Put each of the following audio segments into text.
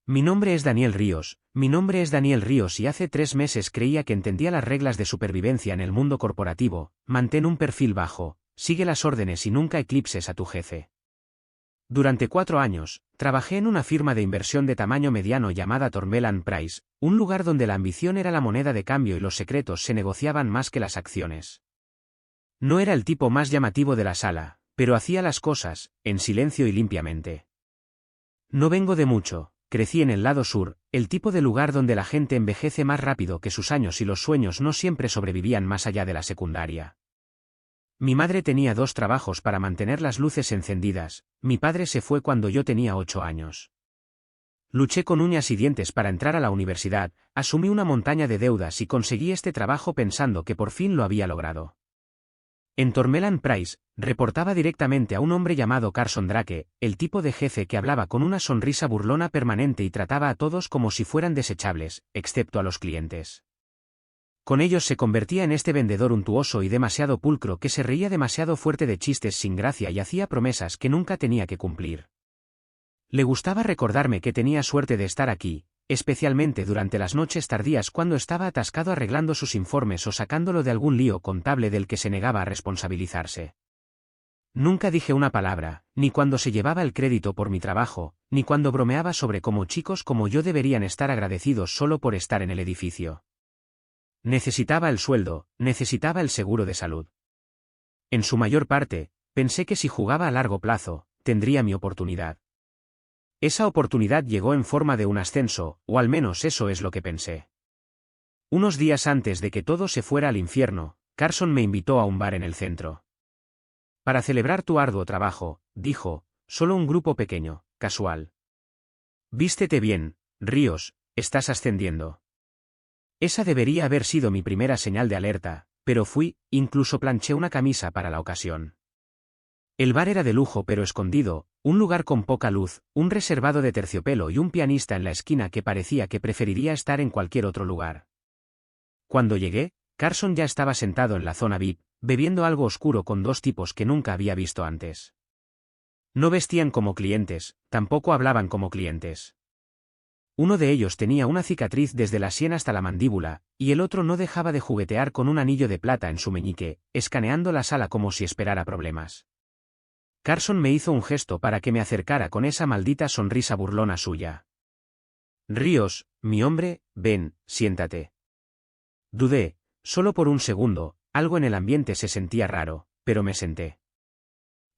Mi nombre es Daniel Ríos, mi nombre es Daniel Ríos y hace 3 meses creía que entendía las reglas de supervivencia en el mundo corporativo. Mantén un perfil bajo, sigue las órdenes y nunca eclipses a tu jefe. Durante 4 años, trabajé en una firma de inversión de tamaño mediano llamada Thornell & Price, un lugar donde la ambición era la moneda de cambio y los secretos se negociaban más que las acciones. No era el tipo más llamativo de la sala, pero hacía las cosas, en silencio y limpiamente. No vengo de mucho, crecí en el lado sur, el tipo de lugar donde la gente envejece más rápido que sus años y los sueños no siempre sobrevivían más allá de la secundaria. Mi madre tenía 2 trabajos para mantener las luces encendidas, mi padre se fue cuando yo tenía 8 años. Luché con uñas y dientes para entrar a la universidad, asumí una montaña de deudas y conseguí este trabajo pensando que por fin lo había logrado. En Thornell & Price, reportaba directamente a un hombre llamado Carson Drake, el tipo de jefe que hablaba con una sonrisa burlona permanente y trataba a todos como si fueran desechables, excepto a los clientes. Con ellos se convertía en este vendedor untuoso y demasiado pulcro que se reía demasiado fuerte de chistes sin gracia y hacía promesas que nunca tenía que cumplir. Le gustaba recordarme que tenía suerte de estar aquí, especialmente durante las noches tardías cuando estaba atascado arreglando sus informes o sacándolo de algún lío contable del que se negaba a responsabilizarse. Nunca dije una palabra, ni cuando se llevaba el crédito por mi trabajo, ni cuando bromeaba sobre cómo chicos como yo deberían estar agradecidos solo por estar en el edificio. Necesitaba el sueldo, necesitaba el seguro de salud. En su mayor parte, pensé que si jugaba a largo plazo, tendría mi oportunidad. Esa oportunidad llegó en forma de un ascenso, o al menos eso es lo que pensé. Unos días antes de que todo se fuera al infierno, Carson me invitó a un bar en el centro. Para celebrar tu arduo trabajo, dijo, solo un grupo pequeño, casual. Vístete bien, Ríos, estás ascendiendo. Esa debería haber sido mi primera señal de alerta, pero fui, incluso planché una camisa para la ocasión. El bar era de lujo pero escondido, un lugar con poca luz, un reservado de terciopelo y un pianista en la esquina que parecía que preferiría estar en cualquier otro lugar. Cuando llegué, Carson ya estaba sentado en la zona VIP, bebiendo algo oscuro con 2 tipos que nunca había visto antes. No vestían como clientes, tampoco hablaban como clientes. Uno de ellos tenía una cicatriz desde la sien hasta la mandíbula, y el otro no dejaba de juguetear con un anillo de plata en su meñique, escaneando la sala como si esperara problemas. Carson me hizo un gesto para que me acercara con esa maldita sonrisa burlona suya. Ríos, mi hombre, ven, siéntate. Dudé, solo por un segundo, algo en el ambiente se sentía raro, pero me senté.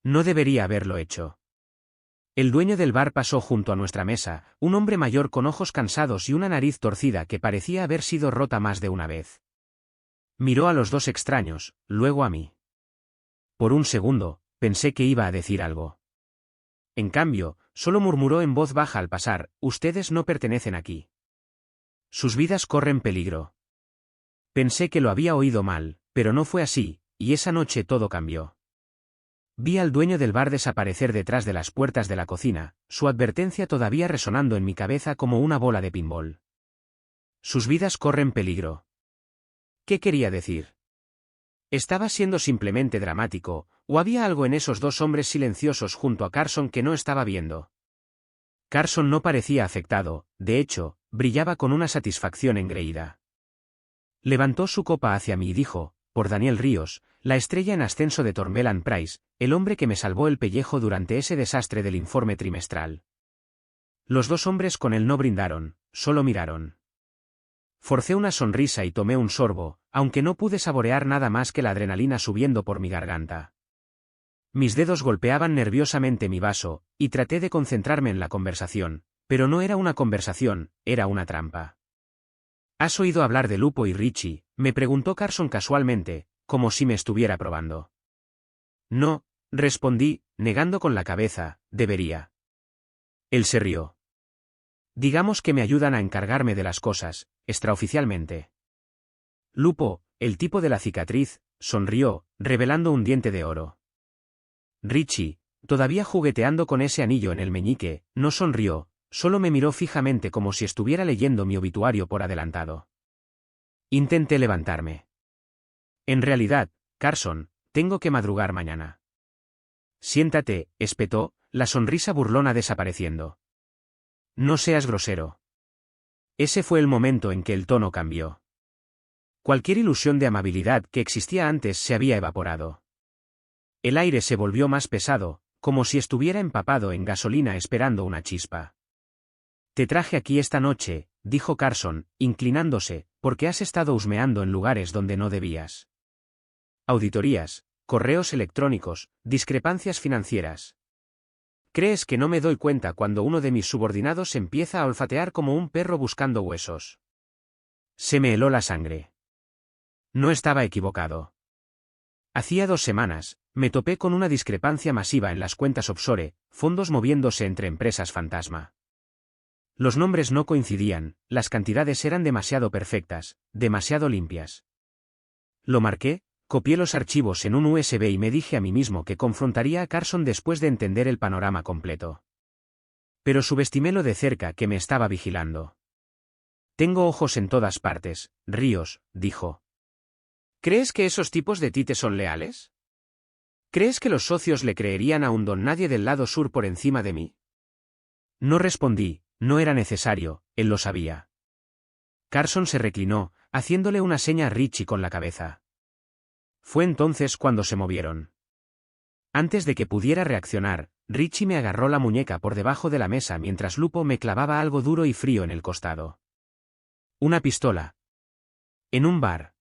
No debería haberlo hecho. El dueño del bar pasó junto a nuestra mesa, un hombre mayor con ojos cansados y una nariz torcida que parecía haber sido rota más de una vez. Miró a los 2 extraños, luego a mí. Por un segundo, pensé que iba a decir algo. En cambio, solo murmuró en voz baja al pasar, ustedes no pertenecen aquí. Sus vidas corren peligro. Pensé que lo había oído mal, pero no fue así, y esa noche todo cambió. Vi al dueño del bar desaparecer detrás de las puertas de la cocina, su advertencia todavía resonando en mi cabeza como una bola de pinball. Sus vidas corren peligro. ¿Qué quería decir? ¿Estaba siendo simplemente dramático, o había algo en esos 2 hombres silenciosos junto a Carson que no estaba viendo? Carson no parecía afectado, de hecho, brillaba con una satisfacción engreída. Levantó su copa hacia mí y dijo, por Daniel Ríos, la estrella en ascenso de Thornell & Price, el hombre que me salvó el pellejo durante ese desastre del informe trimestral. Los 2 hombres con él no brindaron, solo miraron. Forcé una sonrisa y tomé un sorbo, aunque no pude saborear nada más que la adrenalina subiendo por mi garganta. Mis dedos golpeaban nerviosamente mi vaso, y traté de concentrarme en la conversación, pero no era una conversación, era una trampa. ¿Has oído hablar de Lupo y Richie?, me preguntó Carson casualmente, como si me estuviera probando. No, respondí, negando con la cabeza, debería. Él se rió. Digamos que me ayudan a encargarme de las cosas, extraoficialmente. Lupo, el tipo de la cicatriz, sonrió, revelando un diente de oro. Richie, todavía jugueteando con ese anillo en el meñique, no sonrió, solo me miró fijamente como si estuviera leyendo mi obituario por adelantado. Intenté levantarme. En realidad, Carson, tengo que madrugar mañana. Siéntate, espetó, la sonrisa burlona desapareciendo. No seas grosero. Ese fue el momento en que el tono cambió. Cualquier ilusión de amabilidad que existía antes se había evaporado. El aire se volvió más pesado, como si estuviera empapado en gasolina esperando una chispa. Te traje aquí esta noche, dijo Carson, inclinándose, porque has estado husmeando en lugares donde no debías. Auditorías, correos electrónicos, discrepancias financieras. ¿Crees que no me doy cuenta cuando uno de mis subordinados empieza a olfatear como un perro buscando huesos? Se me heló la sangre. No estaba equivocado. Hacía 2 semanas, me topé con una discrepancia masiva en las cuentas offshore, fondos moviéndose entre empresas fantasma. Los nombres no coincidían, las cantidades eran demasiado perfectas, demasiado limpias. Lo marqué, copié los archivos en un USB y me dije a mí mismo que confrontaría a Carson después de entender el panorama completo. Pero subestimé lo de cerca que me estaba vigilando. Tengo ojos en todas partes, Ríos, dijo. ¿Crees que esos tipos de ti te son leales? ¿Crees que los socios le creerían a un don nadie del lado sur por encima de mí? No respondí, no era necesario, él lo sabía. Carson se reclinó, haciéndole una seña a Richie con la cabeza. Fue entonces cuando se movieron. Antes de que pudiera reaccionar, Richie me agarró la muñeca por debajo de la mesa mientras Lupo me clavaba algo duro y frío en el costado. Una pistola. En un bar.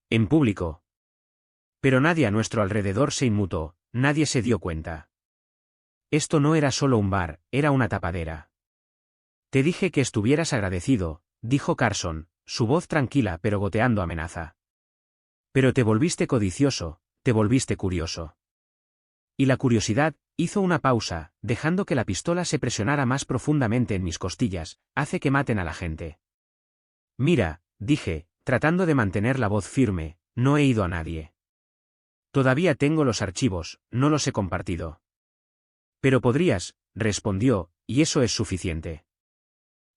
En público. Pero nadie a nuestro alrededor se inmutó, nadie se dio cuenta. Esto no era solo un bar, era una tapadera. Te dije que estuvieras agradecido, dijo Carson, su voz tranquila pero goteando amenaza. Pero te volviste codicioso, te volviste curioso. Y la curiosidad, hizo una pausa, dejando que la pistola se presionara más profundamente en mis costillas, hace que maten a la gente. Mira, dije, tratando de mantener la voz firme, no he ido a nadie. Todavía tengo los archivos, no los he compartido. Pero podrías, respondió, y eso es suficiente.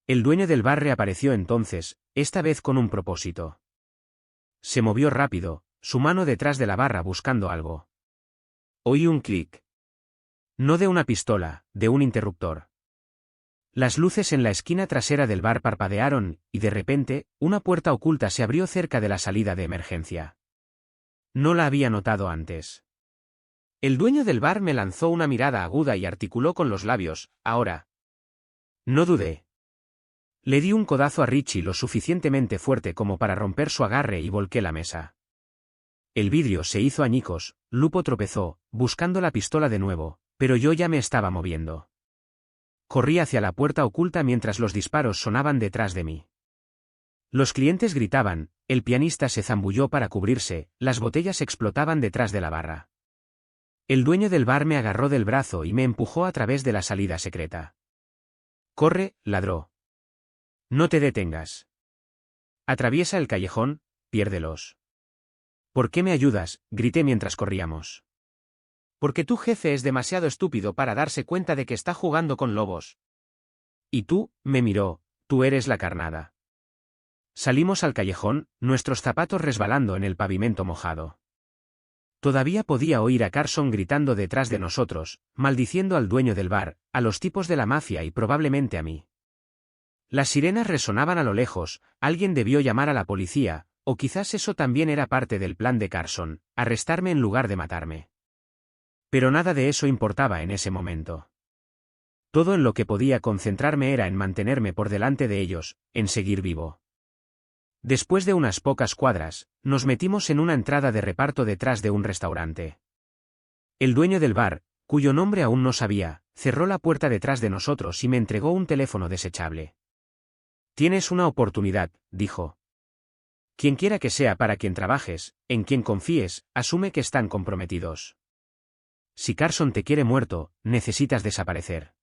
El dueño del bar reapareció entonces, esta vez con un propósito. Se movió rápido, su mano detrás de la barra buscando algo. Oí un clic. No de una pistola, de un interruptor. Las luces en la esquina trasera del bar parpadearon, y de repente, una puerta oculta se abrió cerca de la salida de emergencia. No la había notado antes. El dueño del bar me lanzó una mirada aguda y articuló con los labios, ahora. No dudé. Le di un codazo a Richie lo suficientemente fuerte como para romper su agarre y volqué la mesa. El vidrio se hizo añicos, Lupo tropezó, buscando la pistola de nuevo, pero yo ya me estaba moviendo. Corrí hacia la puerta oculta mientras los disparos sonaban detrás de mí. Los clientes gritaban, el pianista se zambulló para cubrirse, las botellas explotaban detrás de la barra. El dueño del bar me agarró del brazo y me empujó a través de la salida secreta. Corre, ladró. No te detengas. Atraviesa el callejón, piérdelos. ¿Por qué me ayudas?, grité mientras corríamos. Porque tu jefe es demasiado estúpido para darse cuenta de que está jugando con lobos. Y tú, me miró, tú eres la carnada. Salimos al callejón, nuestros zapatos resbalando en el pavimento mojado. Todavía podía oír a Carson gritando detrás de nosotros, maldiciendo al dueño del bar, a los tipos de la mafia y probablemente a mí. Las sirenas resonaban a lo lejos, alguien debió llamar a la policía, o quizás eso también era parte del plan de Carson, arrestarme en lugar de matarme. Pero nada de eso importaba en ese momento. Todo en lo que podía concentrarme era en mantenerme por delante de ellos, en seguir vivo. Después de unas pocas cuadras, nos metimos en una entrada de reparto detrás de un restaurante. El dueño del bar, cuyo nombre aún no sabía, cerró la puerta detrás de nosotros y me entregó un teléfono desechable. Tienes una oportunidad, dijo. Quienquiera que sea para quien trabajes, en quien confíes, asume que están comprometidos. Si Carson te quiere muerto, necesitas desaparecer.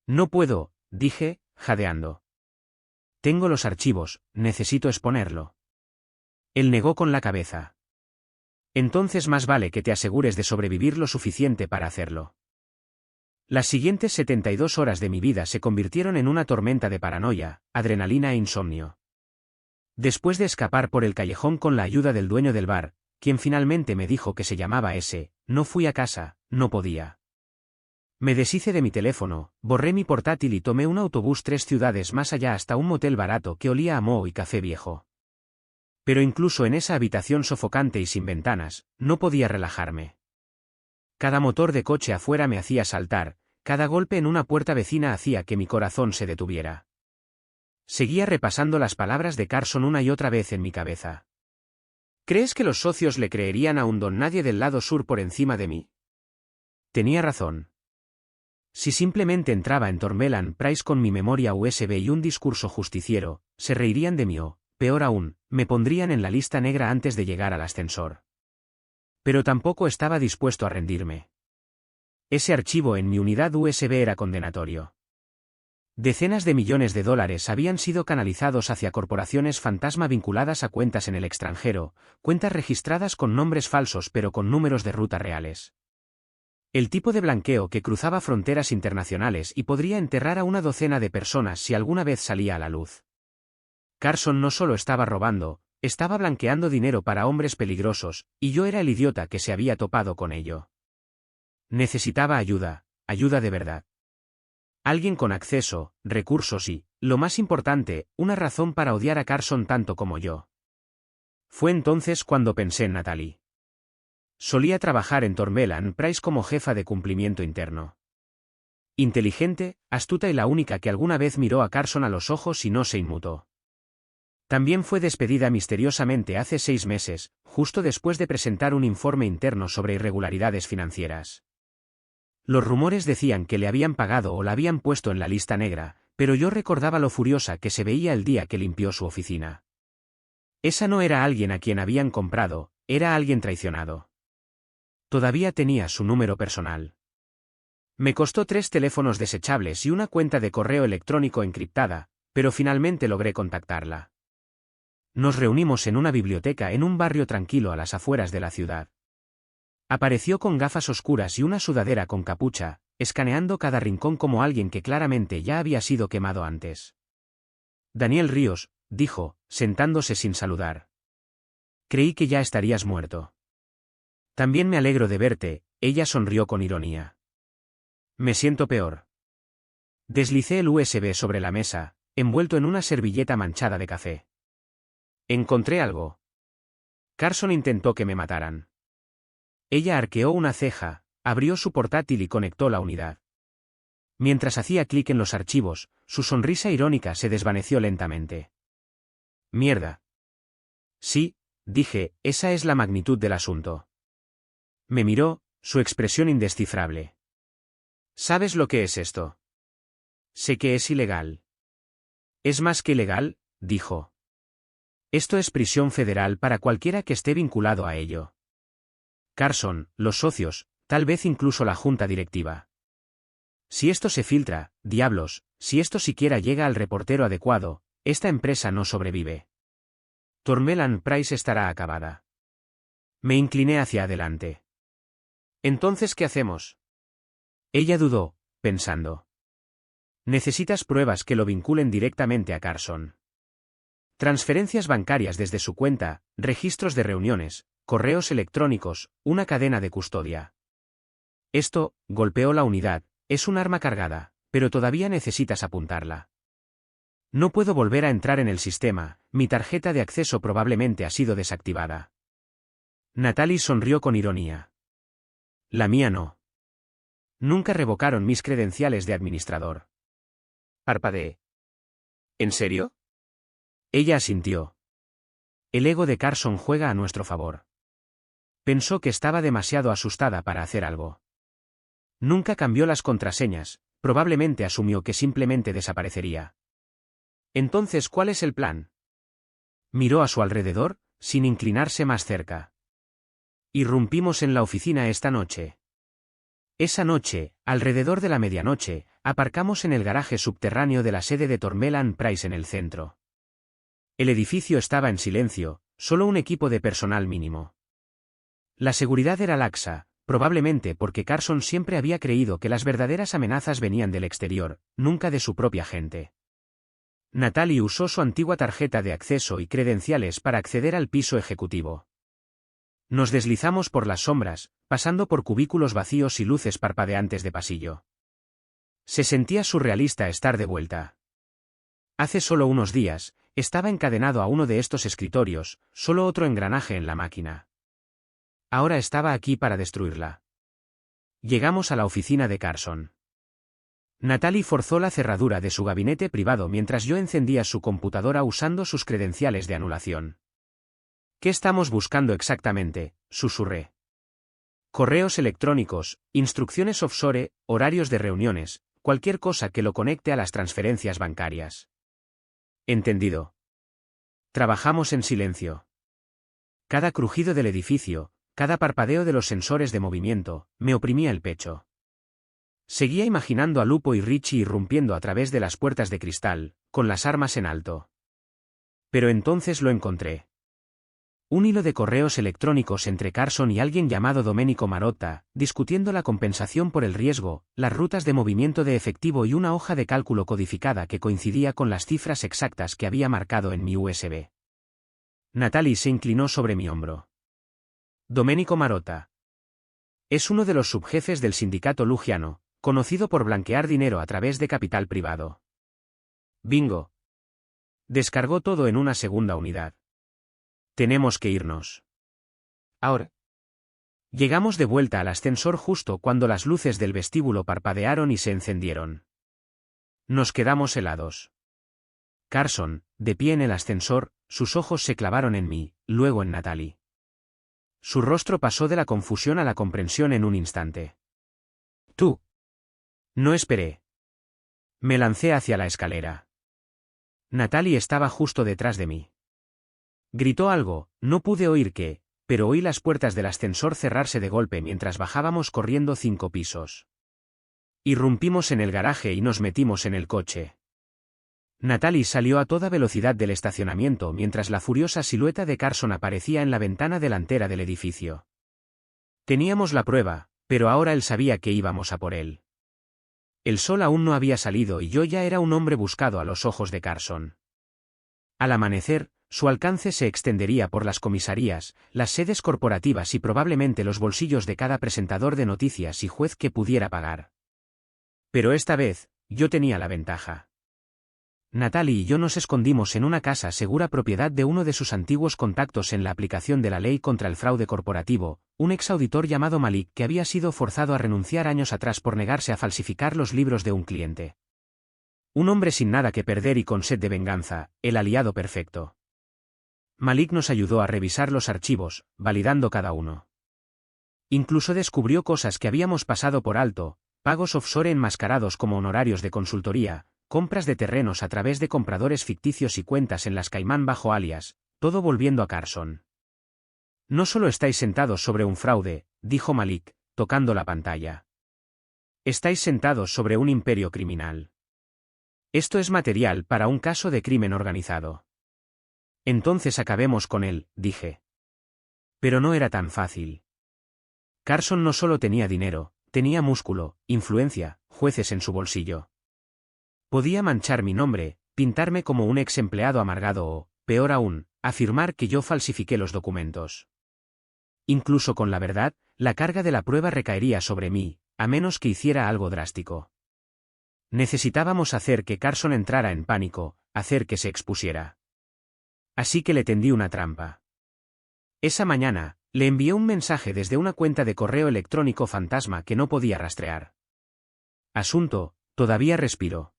No puedo, dije, jadeando. Tengo los archivos, necesito exponerlo. Él negó con la cabeza. Entonces más vale que te asegures de sobrevivir lo suficiente para hacerlo. Las siguientes 72 horas de mi vida se convirtieron en una tormenta de paranoia, adrenalina e insomnio. Después de escapar por el callejón con la ayuda del dueño del bar, quien finalmente me dijo que se llamaba ese, no fui a casa, no podía. Me deshice de mi teléfono, borré mi portátil y tomé un autobús 3 ciudades más allá hasta un motel barato que olía a moho y café viejo. Pero incluso en esa habitación sofocante y sin ventanas, no podía relajarme. Cada motor de coche afuera me hacía saltar, cada golpe en una puerta vecina hacía que mi corazón se detuviera. Seguía repasando las palabras de Carson una y otra vez en mi cabeza. ¿Crees que los socios le creerían a un don nadie del lado sur por encima de mí? Tenía razón. Si simplemente entraba en Thornmellan Price con mi memoria USB y un discurso justiciero, se reirían de mí o, peor aún, me pondrían en la lista negra antes de llegar al ascensor. Pero tampoco estaba dispuesto a rendirme. Ese archivo en mi unidad USB era condenatorio. Decenas de millones de dólares habían sido canalizados hacia corporaciones fantasma vinculadas a cuentas en el extranjero, cuentas registradas con nombres falsos pero con números de ruta reales. El tipo de blanqueo que cruzaba fronteras internacionales y podría enterrar a una docena de personas si alguna vez salía a la luz. Carson no solo estaba robando, estaba blanqueando dinero para hombres peligrosos, y yo era el idiota que se había topado con ello. Necesitaba ayuda, ayuda de verdad. Alguien con acceso, recursos y, lo más importante, una razón para odiar a Carson tanto como yo. Fue entonces cuando pensé en Natalie. Solía trabajar en Thornmellan Price como jefa de cumplimiento interno. Inteligente, astuta y la única que alguna vez miró a Carson a los ojos y no se inmutó. También fue despedida misteriosamente hace 6 meses, justo después de presentar un informe interno sobre irregularidades financieras. Los rumores decían que le habían pagado o la habían puesto en la lista negra, pero yo recordaba lo furiosa que se veía el día que limpió su oficina. Esa no era alguien a quien habían comprado, era alguien traicionado. Todavía tenía su número personal. Me costó 3 teléfonos desechables y una cuenta de correo electrónico encriptada, pero finalmente logré contactarla. Nos reunimos en una biblioteca en un barrio tranquilo a las afueras de la ciudad. Apareció con gafas oscuras y una sudadera con capucha, escaneando cada rincón como alguien que claramente ya había sido quemado antes. Daniel Ríos, dijo, sentándose sin saludar. Creí que ya estarías muerto. También me alegro de verte, ella sonrió con ironía. Me siento peor. Deslicé el USB sobre la mesa, envuelto en una servilleta manchada de café. Encontré algo. Carson intentó que me mataran. Ella arqueó una ceja, abrió su portátil y conectó la unidad. Mientras hacía clic en los archivos, su sonrisa irónica se desvaneció lentamente. Mierda. Sí, dije, esa es la magnitud del asunto. Me miró, su expresión indescifrable. ¿Sabes lo que es esto? Sé que es ilegal. Es más que ilegal, dijo. Esto es prisión federal para cualquiera que esté vinculado a ello. Carson, los socios, tal vez incluso la junta directiva. Si esto se filtra, diablos, si esto siquiera llega al reportero adecuado, esta empresa no sobrevive. Thornmellan Price estará acabada. Me incliné hacia adelante. ¿Entonces qué hacemos? Ella dudó, pensando. Necesitas pruebas que lo vinculen directamente a Carson. Transferencias bancarias desde su cuenta, registros de reuniones, correos electrónicos, una cadena de custodia. Esto, golpeó la unidad, es un arma cargada, pero todavía necesitas apuntarla. No puedo volver a entrar en el sistema, mi tarjeta de acceso probablemente ha sido desactivada. Natalie sonrió con ironía. La mía no. Nunca revocaron mis credenciales de administrador. Parpadeé. ¿En serio? Ella asintió. El ego de Carson juega a nuestro favor. Pensó que estaba demasiado asustada para hacer algo. Nunca cambió las contraseñas, probablemente asumió que simplemente desaparecería. Entonces, ¿cuál es el plan? Miró a su alrededor, sin inclinarse más cerca. Irrumpimos en la oficina esta noche. Esa noche, alrededor de la medianoche, aparcamos en el garaje subterráneo de la sede de Thornmellan Price en el centro. El edificio estaba en silencio, solo un equipo de personal mínimo. La seguridad era laxa, probablemente porque Carson siempre había creído que las verdaderas amenazas venían del exterior, nunca de su propia gente. Natalie usó su antigua tarjeta de acceso y credenciales para acceder al piso ejecutivo. Nos deslizamos por las sombras, pasando por cubículos vacíos y luces parpadeantes de pasillo. Se sentía surrealista estar de vuelta. Hace solo unos días, estaba encadenado a uno de estos escritorios, solo otro engranaje en la máquina. Ahora estaba aquí para destruirla. Llegamos a la oficina de Carson. Natalie forzó la cerradura de su gabinete privado mientras yo encendía su computadora usando sus credenciales de anulación. ¿Qué estamos buscando exactamente?, susurré. Correos electrónicos, instrucciones offshore, horarios de reuniones, cualquier cosa que lo conecte a las transferencias bancarias. Entendido. Trabajamos en silencio. Cada crujido del edificio, cada parpadeo de los sensores de movimiento, me oprimía el pecho. Seguía imaginando a Lupo y Richie irrumpiendo a través de las puertas de cristal, con las armas en alto. Pero entonces lo encontré. Un hilo de correos electrónicos entre Carson y alguien llamado Domenico Marotta, discutiendo la compensación por el riesgo, las rutas de movimiento de efectivo y una hoja de cálculo codificada que coincidía con las cifras exactas que había marcado en mi USB. Natalie se inclinó sobre mi hombro. Domenico Marotta. Es uno de los subjefes del sindicato Luggiano, conocido por blanquear dinero a través de capital privado. Bingo. Descargó todo en una segunda unidad. Tenemos que irnos. Ahora. Llegamos de vuelta al ascensor justo cuando las luces del vestíbulo parpadearon y se encendieron. Nos quedamos helados. Carson, de pie en el ascensor, sus ojos se clavaron en mí, luego en Natalie. Su rostro pasó de la confusión a la comprensión en un instante. Tú. No esperé. Me lancé hacia la escalera. Natalie estaba justo detrás de mí. Gritó algo, no pude oír qué, pero oí las puertas del ascensor cerrarse de golpe mientras bajábamos corriendo 5 pisos. Irrumpimos en el garaje y nos metimos en el coche. Natalie salió a toda velocidad del estacionamiento mientras la furiosa silueta de Carson aparecía en la ventana delantera del edificio. Teníamos la prueba, pero ahora él sabía que íbamos a por él. El sol aún no había salido y yo ya era un hombre buscado a los ojos de Carson. Al amanecer, su alcance se extendería por las comisarías, las sedes corporativas y probablemente los bolsillos de cada presentador de noticias y juez que pudiera pagar. Pero esta vez, yo tenía la ventaja. Natalie y yo nos escondimos en una casa segura propiedad de uno de sus antiguos contactos en la aplicación de la ley contra el fraude corporativo, un exauditor llamado Malik que había sido forzado a renunciar años atrás por negarse a falsificar los libros de un cliente. Un hombre sin nada que perder y con sed de venganza, el aliado perfecto. Malik nos ayudó a revisar los archivos, validando cada uno. Incluso descubrió cosas que habíamos pasado por alto, pagos offshore enmascarados como honorarios de consultoría, compras de terrenos a través de compradores ficticios y cuentas en las Caimán bajo alias, todo volviendo a Carson. No solo estáis sentados sobre un fraude, dijo Malik, tocando la pantalla. Estáis sentados sobre un imperio criminal. Esto es material para un caso de crimen organizado. Entonces acabemos con él, dije. Pero no era tan fácil. Carson no solo tenía dinero, tenía músculo, influencia, jueces en su bolsillo. Podía manchar mi nombre, pintarme como un ex empleado amargado o, peor aún, afirmar que yo falsifiqué los documentos. Incluso con la verdad, la carga de la prueba recaería sobre mí, a menos que hiciera algo drástico. Necesitábamos hacer que Carson entrara en pánico, hacer que se expusiera. Así que le tendí una trampa. Esa mañana, le envié un mensaje desde una cuenta de correo electrónico fantasma que no podía rastrear. Asunto, todavía respiro.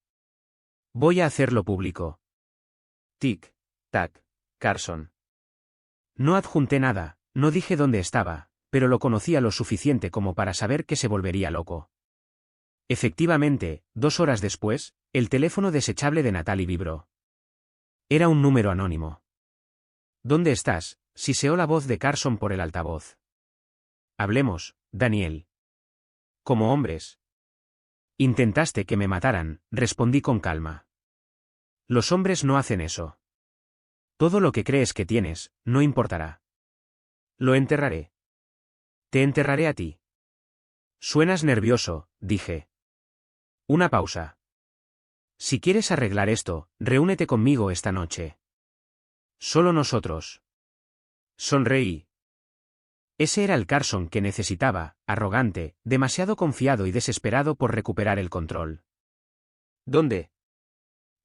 Voy a hacerlo público. Tic, tac, Carson. No adjunté nada, no dije dónde estaba, pero lo conocía lo suficiente como para saber que se volvería loco. Efectivamente, 2 horas después, el teléfono desechable de Natalie vibró. Era un número anónimo. ¿Dónde estás?, siseó la voz de Carson por el altavoz. Hablemos, Daniel. Como hombres. Intentaste que me mataran, respondí con calma. Los hombres no hacen eso. Todo lo que crees que tienes, no importará. Lo enterraré. Te enterraré a ti. Suenas nervioso, dije. Una pausa. Si quieres arreglar esto, reúnete conmigo esta noche. Solo nosotros. Sonreí. Ese era el Carson que necesitaba, arrogante, demasiado confiado y desesperado por recuperar el control. ¿Dónde?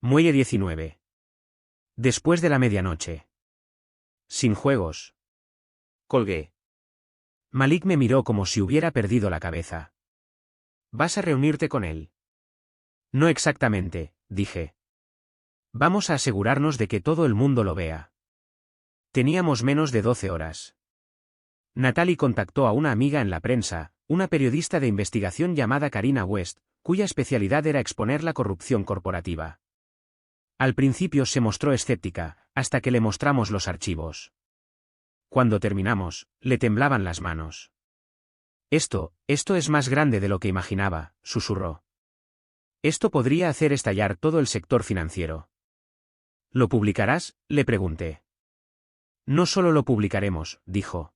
Muelle 19. Después de la medianoche. Sin juegos. Colgué. Malik me miró como si hubiera perdido la cabeza. ¿Vas a reunirte con él? No exactamente, dije. Vamos a asegurarnos de que todo el mundo lo vea. Teníamos menos de 12 horas. Natalie contactó a una amiga en la prensa, una periodista de investigación llamada Karina West, cuya especialidad era exponer la corrupción corporativa. Al principio se mostró escéptica, hasta que le mostramos los archivos. Cuando terminamos, le temblaban las manos. Esto es más grande de lo que imaginaba, susurró. Esto podría hacer estallar todo el sector financiero. ¿Lo publicarás?, le pregunté. No solo lo publicaremos, dijo.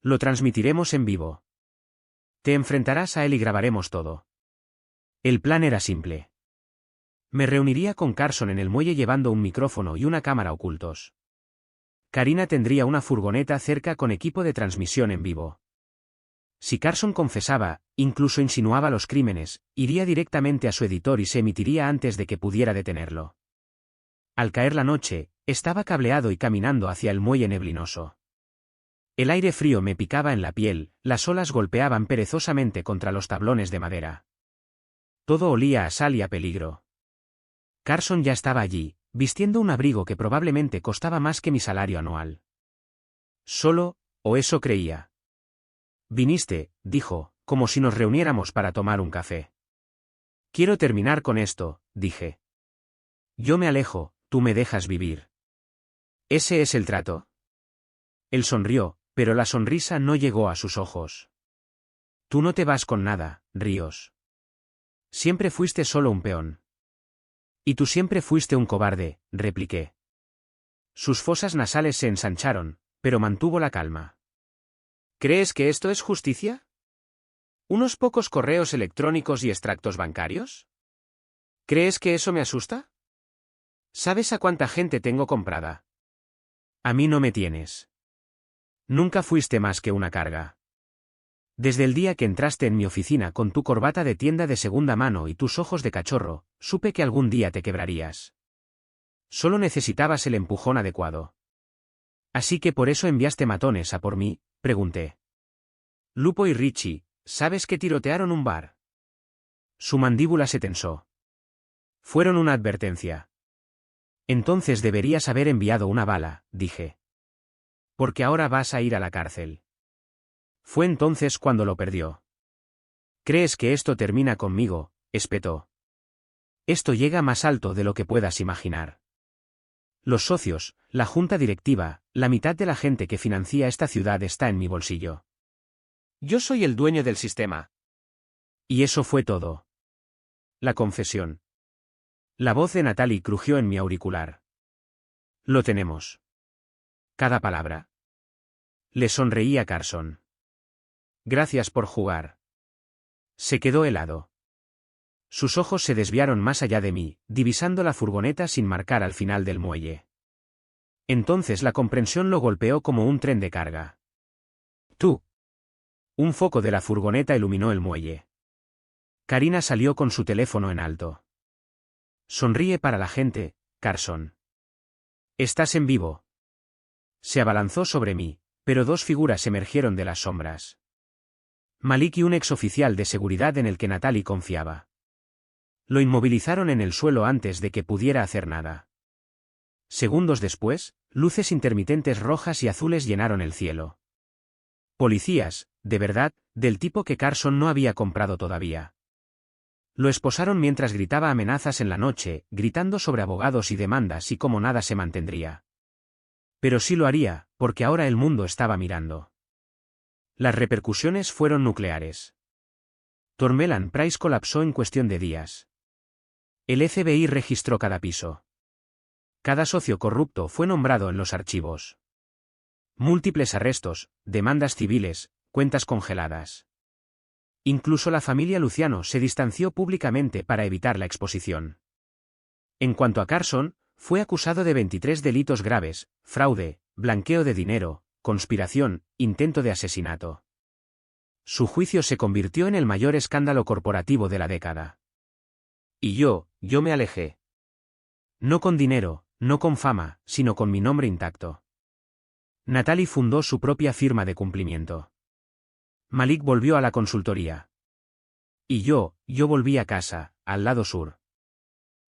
Lo transmitiremos en vivo. Te enfrentarás a él y grabaremos todo. El plan era simple. Me reuniría con Carson en el muelle llevando un micrófono y una cámara ocultos. Karina tendría una furgoneta cerca con equipo de transmisión en vivo. Si Carson confesaba, incluso insinuaba los crímenes, iría directamente a su editor y se emitiría antes de que pudiera detenerlo. Al caer la noche, estaba cableado y caminando hacia el muelle neblinoso. El aire frío me picaba en la piel, las olas golpeaban perezosamente contra los tablones de madera. Todo olía a sal y a peligro. Carson ya estaba allí, vistiendo un abrigo que probablemente costaba más que mi salario anual. Solo, o eso creía. Viniste, dijo, como si nos reuniéramos para tomar un café. Quiero terminar con esto, dije. Yo me alejo, tú me dejas vivir. ¿Ese es el trato? Él sonrió, pero la sonrisa no llegó a sus ojos. Tú no te vas con nada, Ríos. Siempre fuiste solo un peón. Y tú siempre fuiste un cobarde, repliqué. Sus fosas nasales se ensancharon, pero mantuvo la calma. ¿Crees que esto es justicia? ¿Unos pocos correos electrónicos y extractos bancarios? ¿Crees que eso me asusta? ¿Sabes a cuánta gente tengo comprada? A mí no me tienes. Nunca fuiste más que una carga. Desde el día que entraste en mi oficina con tu corbata de tienda de segunda mano y tus ojos de cachorro, supe que algún día te quebrarías. Solo necesitabas el empujón adecuado. Así que por eso enviaste matones a por mí, pregunté. Lupo y Richie, ¿sabes que tirotearon un bar? Su mandíbula se tensó. Fueron una advertencia. Entonces deberías haber enviado una bala, dije. Porque ahora vas a ir a la cárcel. Fue entonces cuando lo perdió. ¿Crees que esto termina conmigo?, espetó. Esto llega más alto de lo que puedas imaginar. Los socios, la junta directiva, la mitad de la gente que financia esta ciudad está en mi bolsillo. Yo soy el dueño del sistema. Y eso fue todo. La confesión. La voz de Natalie crujió en mi auricular. Lo tenemos. Cada palabra. Le sonreí a Carson. Gracias por jugar. Se quedó helado. Sus ojos se desviaron más allá de mí, divisando la furgoneta sin marcar al final del muelle. Entonces la comprensión lo golpeó como un tren de carga. Tú. Un foco de la furgoneta iluminó el muelle. Karina salió con su teléfono en alto. Sonríe para la gente, Carson. Estás en vivo. Se abalanzó sobre mí, pero dos figuras emergieron de las sombras. Malik y un exoficial de seguridad en el que Natalie confiaba. Lo inmovilizaron en el suelo antes de que pudiera hacer nada. Segundos después, luces intermitentes rojas y azules llenaron el cielo. Policías, de verdad, del tipo que Carson no había comprado todavía. Lo esposaron mientras gritaba amenazas en la noche, gritando sobre abogados y demandas y cómo nada se mantendría. Pero sí lo haría, porque ahora el mundo estaba mirando. Las repercusiones fueron nucleares. Tormelan Price colapsó en cuestión de días. El FBI registró cada piso. Cada socio corrupto fue nombrado en los archivos. Múltiples arrestos, demandas civiles, cuentas congeladas. Incluso la familia Luciano se distanció públicamente para evitar la exposición. En cuanto a Carson, fue acusado de 23 delitos graves: fraude, blanqueo de dinero, conspiración, intento de asesinato. Su juicio se convirtió en el mayor escándalo corporativo de la década. Y yo me alejé. No con dinero, no con fama, sino con mi nombre intacto. Natalie fundó su propia firma de cumplimiento. Malik volvió a la consultoría. Y yo volví a casa, al lado sur.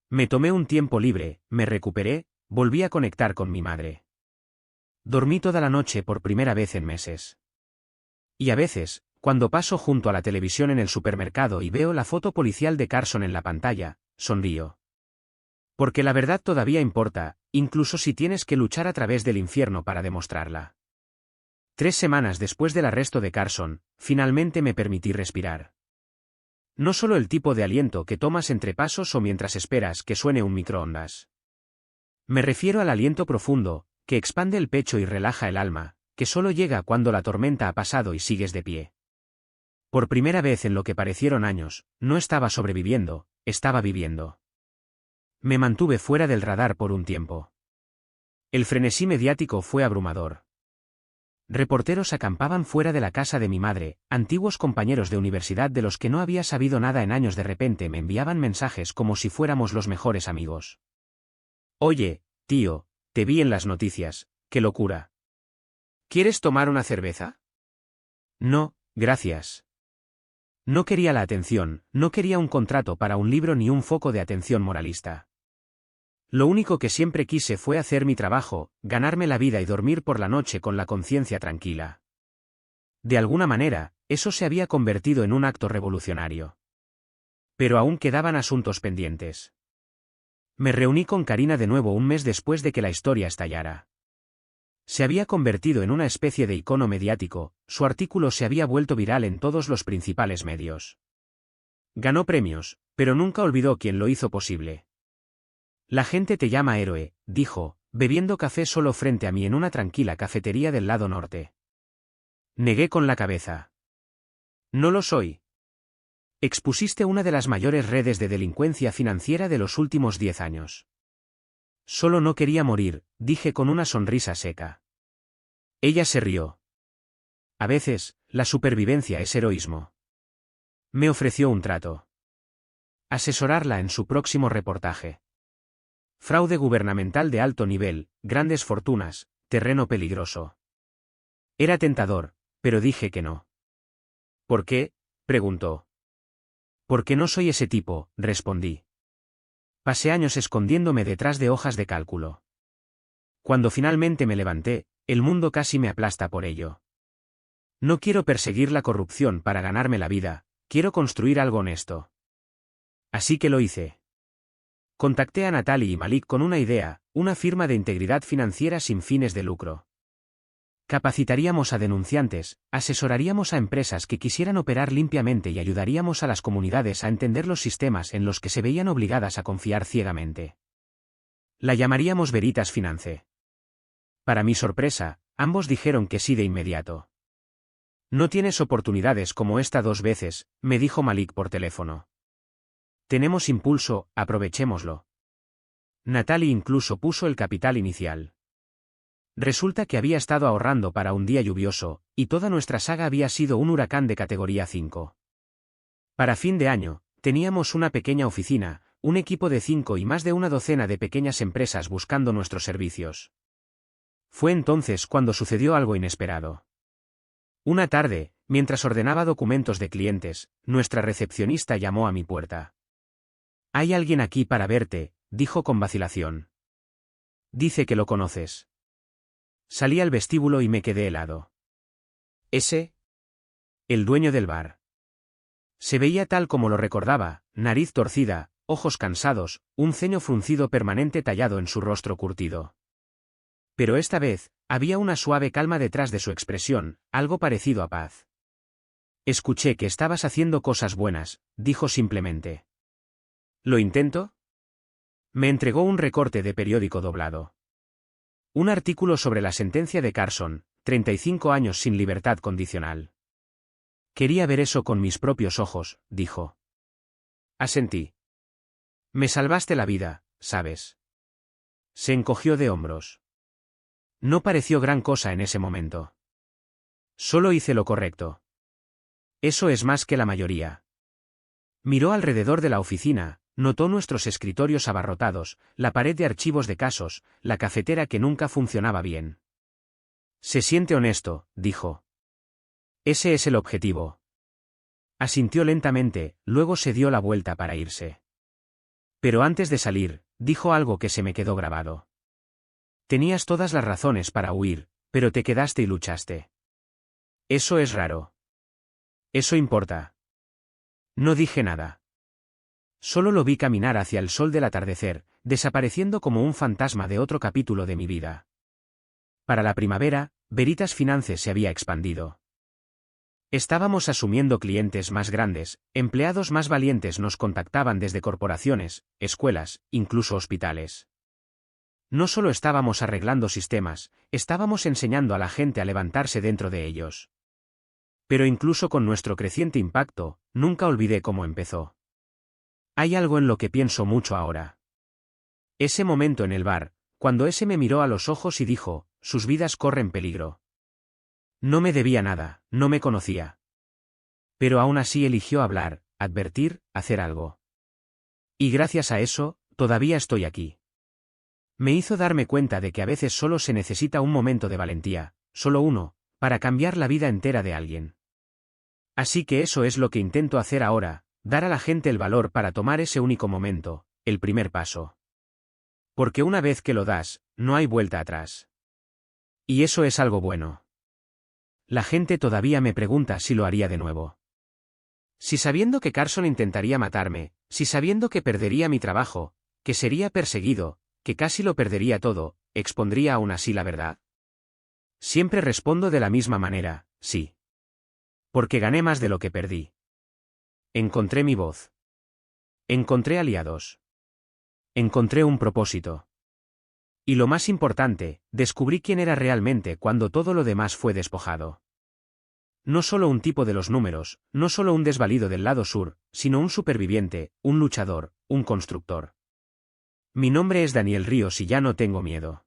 Me tomé un tiempo libre, me recuperé, volví a conectar con mi madre. Dormí toda la noche por primera vez en meses. Y a veces, cuando paso junto a la televisión en el supermercado y veo la foto policial de Carson en la pantalla, sonrío. Porque la verdad todavía importa, incluso si tienes que luchar a través del infierno para demostrarla. 3 semanas después del arresto de Carson, finalmente me permití respirar. No solo el tipo de aliento que tomas entre pasos o mientras esperas que suene un microondas. Me refiero al aliento profundo, que expande el pecho y relaja el alma, que solo llega cuando la tormenta ha pasado y sigues de pie. Por primera vez en lo que parecieron años, no estaba sobreviviendo, estaba viviendo. Me mantuve fuera del radar por un tiempo. El frenesí mediático fue abrumador. Reporteros acampaban fuera de la casa de mi madre, antiguos compañeros de universidad de los que no había sabido nada en años de repente me enviaban mensajes como si fuéramos los mejores amigos. Oye, tío, te vi en las noticias, qué locura. ¿Quieres tomar una cerveza? No, gracias. No quería la atención, no quería un contrato para un libro ni un foco de atención moralista. Lo único que siempre quise fue hacer mi trabajo, ganarme la vida y dormir por la noche con la conciencia tranquila. De alguna manera, eso se había convertido en un acto revolucionario. Pero aún quedaban asuntos pendientes. Me reuní con Karina de nuevo un mes después de que la historia estallara. Se había convertido en una especie de icono mediático, su artículo se había vuelto viral en todos los principales medios. Ganó premios, pero nunca olvidó quién lo hizo posible. La gente te llama héroe, dijo, bebiendo café solo frente a mí en una tranquila cafetería del lado norte. Negué con la cabeza. No lo soy. Expusiste una de las mayores redes de delincuencia financiera de los últimos 10 años. Solo no quería morir, dije con una sonrisa seca. Ella se rió. A veces, la supervivencia es heroísmo. Me ofreció un trato. Asesorarla en su próximo reportaje. Fraude gubernamental de alto nivel, grandes fortunas, terreno peligroso. Era tentador, pero dije que no. ¿Por qué?, preguntó. Porque no soy ese tipo, respondí. Pasé años escondiéndome detrás de hojas de cálculo. Cuando finalmente me levanté, el mundo casi me aplasta por ello. No quiero perseguir la corrupción para ganarme la vida, quiero construir algo honesto. Así que lo hice. Contacté a Natalie y Malik con una idea, una firma de integridad financiera sin fines de lucro. Capacitaríamos a denunciantes, asesoraríamos a empresas que quisieran operar limpiamente y ayudaríamos a las comunidades a entender los sistemas en los que se veían obligadas a confiar ciegamente. La llamaríamos Veritas Finance. Para mi sorpresa, ambos dijeron que sí de inmediato. No tienes oportunidades como esta 2 veces, me dijo Malik por teléfono. Tenemos impulso, aprovechémoslo. Natalie incluso puso el capital inicial. Resulta que había estado ahorrando para un día lluvioso, y toda nuestra saga había sido un huracán de categoría 5. Para fin de año, teníamos una pequeña oficina, un equipo de 5 y más de una docena de pequeñas empresas buscando nuestros servicios. Fue entonces cuando sucedió algo inesperado. Una tarde, mientras ordenaba documentos de clientes, nuestra recepcionista llamó a mi puerta. «Hay alguien aquí para verte», dijo con vacilación. «Dice que lo conoces». Salí al vestíbulo y me quedé helado. ¿Ese? El dueño del bar. Se veía tal como lo recordaba, nariz torcida, ojos cansados, un ceño fruncido permanente tallado en su rostro curtido. Pero esta vez, había una suave calma detrás de su expresión, algo parecido a paz. Escuché que estabas haciendo cosas buenas, dijo simplemente. ¿Lo intento? Me entregó un recorte de periódico doblado. Un artículo sobre la sentencia de Carson, 35 años sin libertad condicional. Quería ver eso con mis propios ojos, dijo. Asentí. Me salvaste la vida, ¿sabes? Se encogió de hombros. No pareció gran cosa en ese momento. Solo hice lo correcto. Eso es más que la mayoría. Miró alrededor de la oficina, notó nuestros escritorios abarrotados, la pared de archivos de casos, la cafetera que nunca funcionaba bien. Se siente honesto, dijo. Ese es el objetivo. Asintió lentamente, luego se dio la vuelta para irse. Pero antes de salir, dijo algo que se me quedó grabado. Tenías todas las razones para huir, pero te quedaste y luchaste. Eso es raro. Eso importa. No dije nada. Solo lo vi caminar hacia el sol del atardecer, desapareciendo como un fantasma de otro capítulo de mi vida. Para la primavera, Veritas Finance se había expandido. Estábamos asumiendo clientes más grandes, empleados más valientes nos contactaban desde corporaciones, escuelas, incluso hospitales. No solo estábamos arreglando sistemas, estábamos enseñando a la gente a levantarse dentro de ellos. Pero incluso con nuestro creciente impacto, nunca olvidé cómo empezó. Hay algo en lo que pienso mucho ahora. Ese momento en el bar, cuando ese me miró a los ojos y dijo, sus vidas corren peligro. No me debía nada, no me conocía. Pero aún así eligió hablar, advertir, hacer algo. Y gracias a eso, todavía estoy aquí. Me hizo darme cuenta de que a veces solo se necesita un momento de valentía, solo uno, para cambiar la vida entera de alguien. Así que eso es lo que intento hacer ahora, dar a la gente el valor para tomar ese único momento, el primer paso. Porque una vez que lo das, no hay vuelta atrás. Y eso es algo bueno. La gente todavía me pregunta si lo haría de nuevo. Si sabiendo que Carson intentaría matarme, si sabiendo que perdería mi trabajo, que sería perseguido, que casi lo perdería todo, expondría aún así la verdad. Siempre respondo de la misma manera, sí. Porque gané más de lo que perdí. Encontré mi voz. Encontré aliados. Encontré un propósito. Y lo más importante, descubrí quién era realmente cuando todo lo demás fue despojado. No solo un tipo de los números, no solo un desvalido del lado sur, sino un superviviente, un luchador, un constructor. Mi nombre es Daniel Ríos y ya no tengo miedo.